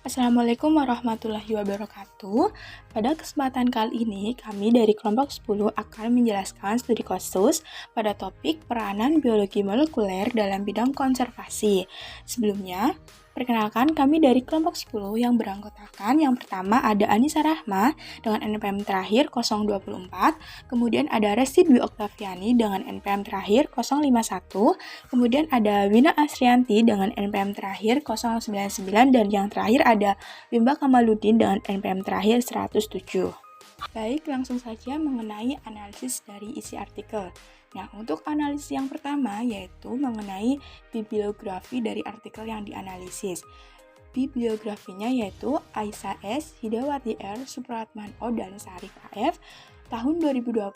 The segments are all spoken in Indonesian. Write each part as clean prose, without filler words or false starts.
Assalamualaikum warahmatullahi wabarakatuh. Pada kesempatan kali ini, kami dari kelompok 10 akan menjelaskan studi khusus pada topik peranan biologi molekuler dalam bidang konservasi. Sebelumnya, perkenalkan kami dari kelompok 10 yang beranggotakan yang pertama ada Anissa Rahma dengan NPM terakhir 024, kemudian ada Resti Dwi Oktaviani dengan NPM terakhir 051, kemudian ada Wina Asrianti dengan NPM terakhir 099, dan yang terakhir ada Bimba Kamaludin dengan NPM terakhir 107. Baik, langsung saja mengenai analisis dari isi artikel. Nah, untuk analisis yang pertama yaitu mengenai bibliografi dari artikel yang dianalisis. Bibliografinya yaitu Aisyah S, Hidawati R, Supratman O, dan Sarif AF tahun 2020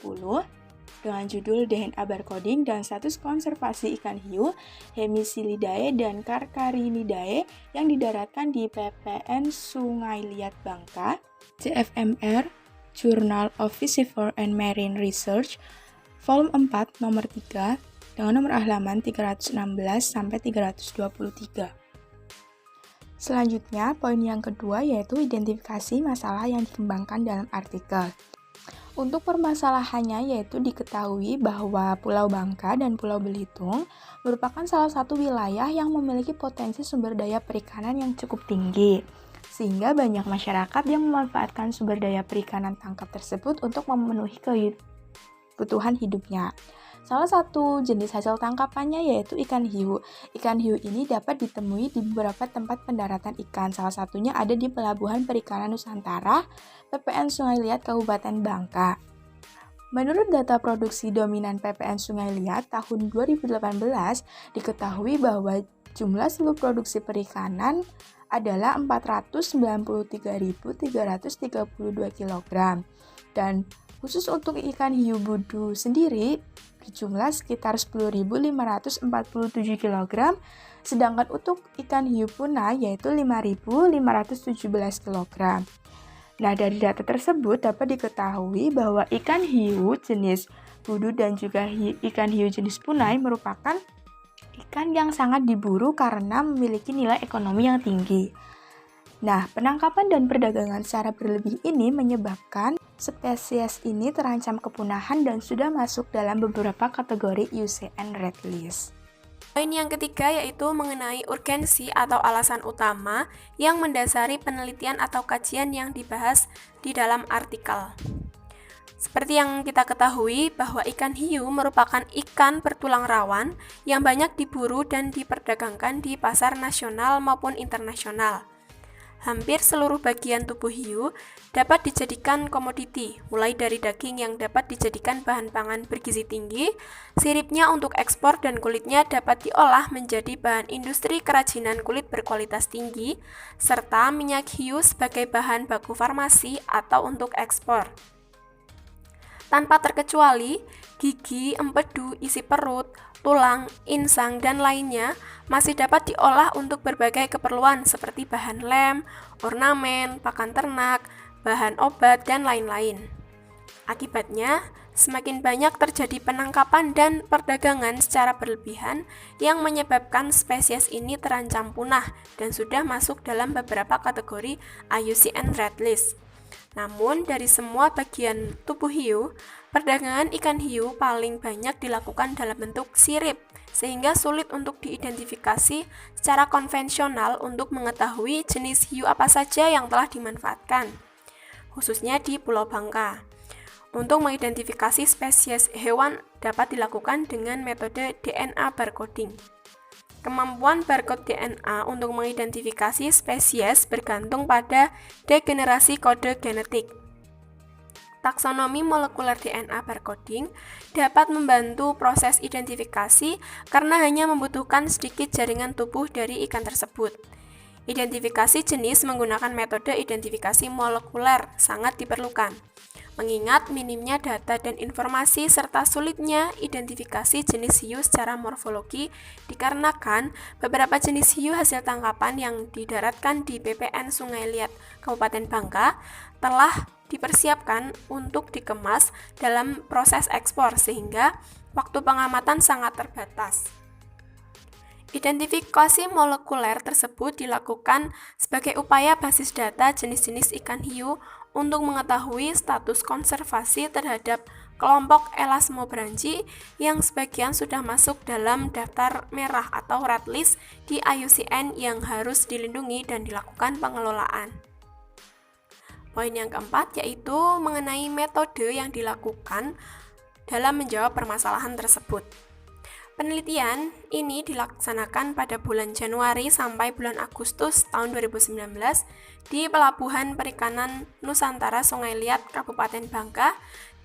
dengan judul DNA Barcoding dan Status Konservasi Ikan Hiu, Hemisilidae dan Carcharinidae yang didaratkan di PPN Sungai Liat Bangka, CFMR, Journal of Piscivorous and Marine Research, volume 4, nomor 3, dengan nomor halaman 316 sampai 323. Selanjutnya, poin yang kedua yaitu identifikasi masalah yang dikembangkan dalam artikel. Untuk permasalahannya yaitu diketahui bahwa Pulau Bangka dan Pulau Belitung merupakan salah satu wilayah yang memiliki potensi sumber daya perikanan yang cukup tinggi, sehingga banyak masyarakat yang memanfaatkan sumber daya perikanan tangkap tersebut untuk memenuhi kebutuhan hidupnya. Salah satu jenis hasil tangkapannya yaitu ikan hiu. Ikan hiu ini dapat ditemui di beberapa tempat pendaratan ikan. Salah satunya ada di Pelabuhan Perikanan Nusantara, PPN Sungai Liat, Kabupaten Bangka. Menurut data produksi dominan PPN Sungai Liat tahun 2018, diketahui bahwa jumlah seluruh produksi perikanan adalah 493.332 kg. Dan khusus untuk ikan hiu budu sendiri berjumlah sekitar 10.547 kg, sedangkan untuk ikan hiu tuna yaitu 5.517 kg. Nah, dari data tersebut dapat diketahui bahwa ikan hiu jenis budu dan juga ikan hiu jenis punai merupakan ikan yang sangat diburu karena memiliki nilai ekonomi yang tinggi. Nah, penangkapan dan perdagangan secara berlebih ini menyebabkan spesies ini terancam kepunahan dan sudah masuk dalam beberapa kategori IUCN Red List. Poin yang ketiga yaitu mengenai urgensi atau alasan utama yang mendasari penelitian atau kajian yang dibahas di dalam artikel. Seperti yang kita ketahui bahwa ikan hiu merupakan ikan bertulang rawan yang banyak diburu dan diperdagangkan di pasar nasional maupun internasional. Hampir seluruh bagian tubuh hiu dapat dijadikan komoditi, mulai dari daging yang dapat dijadikan bahan pangan bergizi tinggi, siripnya untuk ekspor dan kulitnya dapat diolah menjadi bahan industri kerajinan kulit berkualitas tinggi, serta minyak hiu sebagai bahan baku farmasi atau untuk ekspor. Tanpa terkecuali, gigi, empedu, isi perut, tulang, insang, dan lainnya masih dapat diolah untuk berbagai keperluan seperti bahan lem, ornamen, pakan ternak, bahan obat, dan lain-lain. Akibatnya, semakin banyak terjadi penangkapan dan perdagangan secara berlebihan yang menyebabkan spesies ini terancam punah dan sudah masuk dalam beberapa kategori IUCN Red List. Namun, dari semua bagian tubuh hiu, perdagangan ikan hiu paling banyak dilakukan dalam bentuk sirip, sehingga sulit untuk diidentifikasi secara konvensional untuk mengetahui jenis hiu apa saja yang telah dimanfaatkan, khususnya di Pulau Bangka. Untuk mengidentifikasi spesies hewan dapat dilakukan dengan metode DNA barcoding. Kemampuan barcode DNA untuk mengidentifikasi spesies bergantung pada degenerasi kode genetik. Taksonomi molekuler DNA barcoding dapat membantu proses identifikasi karena hanya membutuhkan sedikit jaringan tubuh dari ikan tersebut. Identifikasi jenis menggunakan metode identifikasi molekuler sangat diperlukan, mengingat minimnya data dan informasi serta sulitnya identifikasi jenis hiu secara morfologi dikarenakan beberapa jenis hiu hasil tangkapan yang didaratkan di PPN Sungai Liat, Kabupaten Bangka telah dipersiapkan untuk dikemas dalam proses ekspor sehingga waktu pengamatan sangat terbatas. Identifikasi molekuler tersebut dilakukan sebagai upaya basis data jenis-jenis ikan hiu untuk mengetahui status konservasi terhadap kelompok Elasmobranchi yang sebagian sudah masuk dalam daftar merah atau red list di IUCN yang harus dilindungi dan dilakukan pengelolaan. Poin yang keempat yaitu mengenai metode yang dilakukan dalam menjawab permasalahan tersebut. Penelitian ini dilaksanakan pada bulan Januari sampai bulan Agustus tahun 2019 di Pelabuhan Perikanan Nusantara Sungai Liat, Kabupaten Bangka,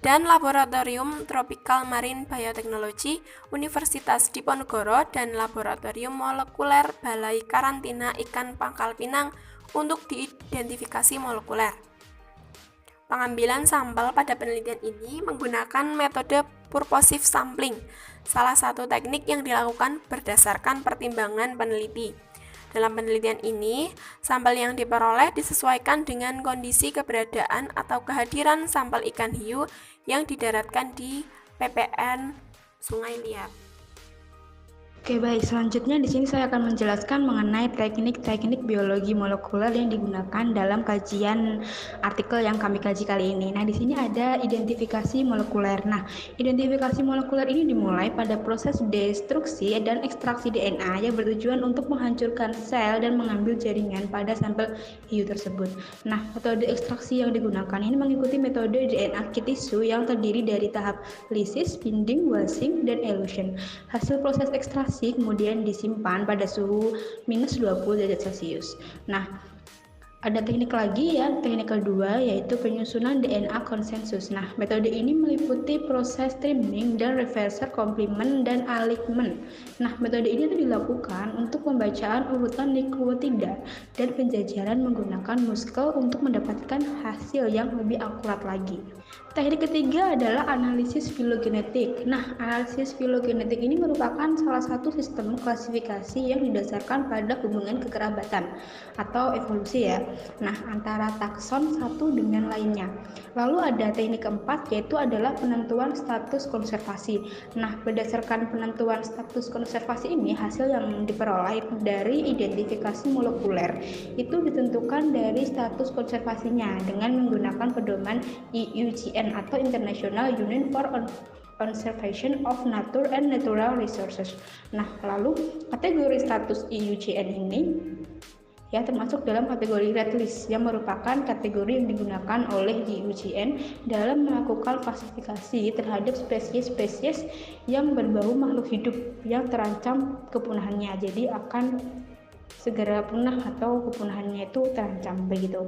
dan Laboratorium Tropical Marine Biotechnology Universitas Diponegoro dan Laboratorium Molekuler Balai Karantina Ikan Pangkal Pinang untuk diidentifikasi molekuler. Pengambilan sampel pada penelitian ini menggunakan metode purposive sampling, salah satu teknik yang dilakukan berdasarkan pertimbangan peneliti. Dalam penelitian ini, sampel yang diperoleh disesuaikan dengan kondisi keberadaan atau kehadiran sampel ikan hiu yang didaratkan di PPN Sungai Liat. Oke, baik. Selanjutnya di sini saya akan menjelaskan mengenai teknik-teknik biologi molekuler yang digunakan dalam kajian artikel yang kami kaji kali ini. Nah, di sini ada identifikasi molekuler. Nah, identifikasi molekuler ini dimulai pada proses destruksi dan ekstraksi DNA yang bertujuan untuk menghancurkan sel dan mengambil jaringan pada sampel hiu tersebut. Nah, metode ekstraksi yang digunakan ini mengikuti metode DNA kit tisu yang terdiri dari tahap lysis, binding, wasing, dan elution. Hasil proses ekstraksi kemudian disimpan pada suhu minus 20 derajat Celcius. Nah, ada teknik lagi ya, teknik kedua yaitu penyusunan DNA konsensus. Nah, metode ini meliputi proses trimming dan reverser komplement dan alignment. Nah, metode ini dilakukan untuk pembacaan urutan nukleotida dan penjajaran menggunakan muskel untuk mendapatkan hasil yang lebih akurat lagi. Teknik ketiga adalah analisis filogenetik. Nah, analisis filogenetik ini merupakan salah satu sistem klasifikasi yang didasarkan pada hubungan kekerabatan atau evolusi ya. Nah, antara takson satu dengan lainnya. Lalu ada teknik keempat yaitu adalah penentuan status konservasi. Nah, berdasarkan penentuan status konservasi ini, hasil yang diperoleh dari identifikasi molekuler itu ditentukan dari status konservasinya dengan menggunakan pedoman IUCN atau International Union for Conservation of Nature and Natural Resources. Nah, lalu kategori status IUCN ini ya termasuk dalam kategori red list yang merupakan kategori yang digunakan oleh IUCN dalam melakukan klasifikasi terhadap spesies-spesies yang berbau makhluk hidup yang terancam kepunahannya. Jadi akan segera punah atau kepunahannya itu terancam begitu.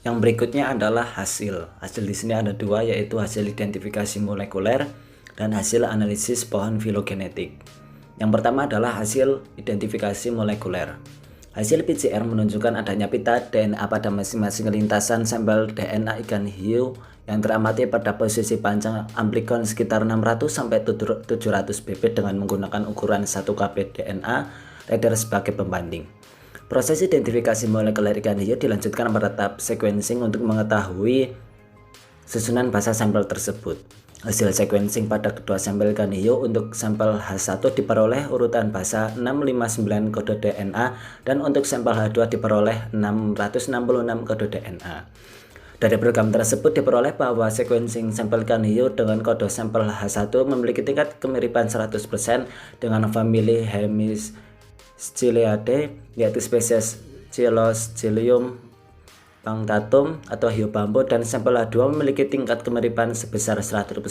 Yang berikutnya adalah hasil. Hasil di sini ada dua, yaitu hasil identifikasi molekuler dan hasil analisis pohon filogenetik. Yang pertama adalah hasil identifikasi molekuler. Hasil PCR menunjukkan adanya pita DNA pada masing-masing lintasan sampel DNA ikan hiu yang teramati pada posisi panjang amplikon sekitar 600 sampai 700 pp dengan menggunakan ukuran 1 kb DNA reader sebagai pembanding. Proses identifikasi molekuler ikan hiu dilanjutkan pada tahap sequencing untuk mengetahui susunan basa sampel tersebut. Hasil sequencing pada kedua sampel ikan hiu untuk sampel H1 diperoleh urutan basa 659 kode DNA dan untuk sampel H2 diperoleh 666 kode DNA. Dari program tersebut diperoleh bahwa sequencing sampel ikan hiu dengan kode sampel H1 memiliki tingkat kemiripan 100% dengan famili Hemyscelidae, yaitu spesies Cyloscelium punctatum atau hiu bambu, dan sampel H2 memiliki tingkat kemiripan sebesar 100%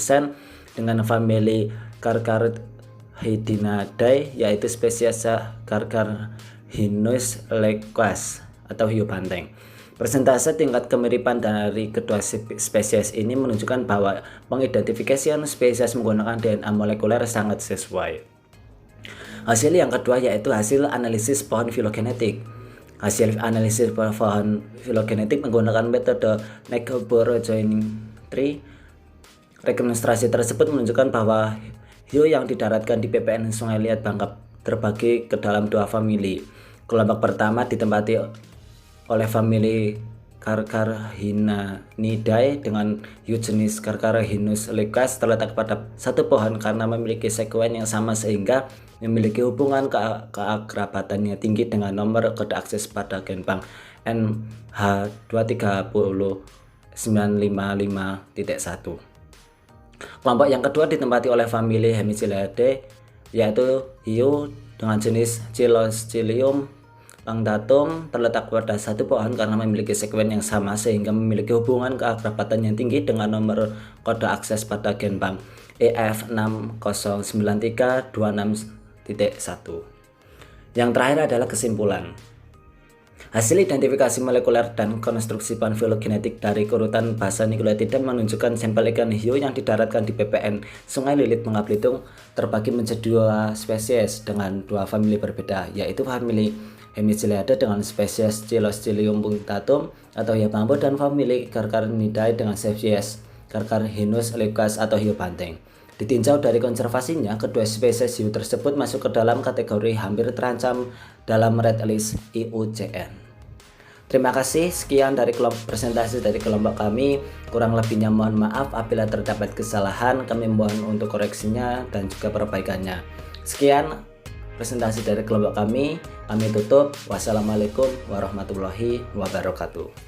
dengan famili Carcharodinidae, yaitu spesies Carcharhinus leucas atau hiu banteng. Persentase tingkat kemiripan dari kedua spesies ini menunjukkan bahwa pengidentifikasian spesies menggunakan DNA molekuler sangat sesuai. Hasil yang kedua yaitu hasil analisis pohon filogenetik. Hasil analisis pohon filogenetik menggunakan metode Neck-Burrow Joining Tree. Rekonstruksi tersebut menunjukkan bahwa hiu yang didaratkan di PPN Sungai Liat Bangka terbagi ke dalam dua famili. Kelompok pertama ditempati oleh famili Carcharhinanidae dengan hiu jenis Carcharhinus leucas terletak pada satu pohon karena memiliki sekuen yang sama sehingga memiliki hubungan keakrabatannya tinggi dengan nomor kode akses pada Genbank NH2309551. Kelompok yang kedua ditempati oleh famili Hemicillidae, yaitu hiu dengan jenis Cilostilium punctatum terletak pada satu pohon karena memiliki sekuen yang sama sehingga memiliki hubungan keakrabatan yang tinggi dengan nomor kode akses pada Genbank EF609326.1. Yang terakhir adalah kesimpulan. Hasil identifikasi molekuler dan konstruksi pohon filogenetik dari urutan bahasa nukleotida menunjukkan sampel ikan hiu yang didaratkan di PPN Sungai Lilit, Bangka Belitung terbagi menjadi dua spesies dengan dua famili berbeda, yaitu famili Hemicillidae dengan spesies Cilostilium punctatum atau hiu bambu dan famili Carcharinidae dengan spesies Carcharhinus leucas atau hiu banteng. Ditinjau dari konservasinya, kedua spesies hiu tersebut masuk ke dalam kategori hampir terancam dalam Red List IUCN. Terima kasih, sekian dari presentasi dari kelompok kami. Kurang lebihnya mohon maaf apabila terdapat kesalahan, kami mohon untuk koreksinya dan juga perbaikannya. Sekian presentasi dari kelompok kami tutup. Wassalamualaikum warahmatullahi wabarakatuh.